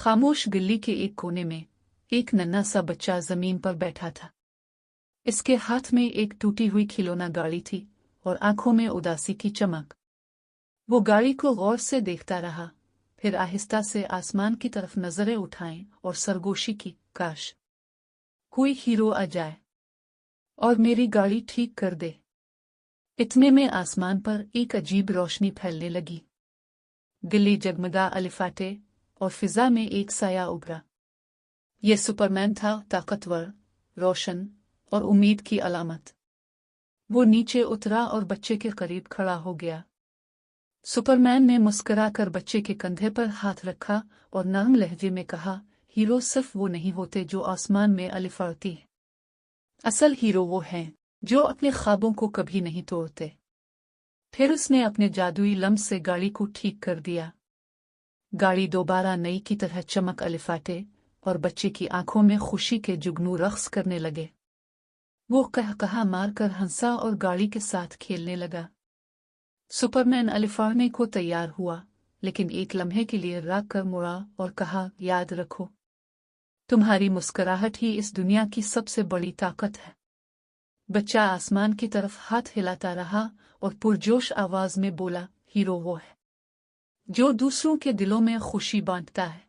खामोश गली के एक कोने में एक नन्हा सा बच्चा जमीन पर बैठा था। इसके हाथ में एक टूटी हुई खिलौना गाड़ी थी और आंखों में उदासी की चमक। वो गाड़ी को गौर से देखता रहा, फिर आहिस्ता से आसमान की तरफ नजरें उठाएं और सरगोशी की, काश कोई हीरो आ जाए और मेरी गाड़ी ठीक कर दे। इतने में आसमान पर एक अजीब रोशनी फैलने लगी। गिल्ली जगमगा अलिफाटे और फिजा में एक साया उभरा। यह सुपरमैन था, ताकतवर, रोशन और उम्मीद की अलामत। वो नीचे उतरा और बच्चे के करीब खड़ा हो गया। सुपरमैन ने मुस्कुराकर बच्चे के कंधे पर हाथ रखा और नरम लहजे में कहा, हीरो सिर्फ वो नहीं होते जो आसमान में अलिफाड़ती है। असल हीरो वो हैं जो अपने ख्वाबों को कभी नहीं तोड़ते। फिर उसने अपने जादुई लम्स से गाड़ी को ठीक कर दिया। गाड़ी दोबारा नई की तरह चमक अलिफाटे और बच्चे की आंखों में खुशी के जुगनू रक्स करने लगे। वो कहा मारकर हंसा और गाड़ी के साथ खेलने लगा। सुपरमैन अलिफाड़ने को तैयार हुआ, लेकिन एक लम्हे के लिए राग कर मुड़ा और कहा, याद रखो, तुम्हारी मुस्कुराहट ही इस दुनिया की सबसे बड़ी ताकत है। बच्चा आसमान की तरफ हाथ हिलाता रहा और पुरजोश आवाज में बोला, हीरो वो है जो दूसरों के दिलों में खुशी बांटता है।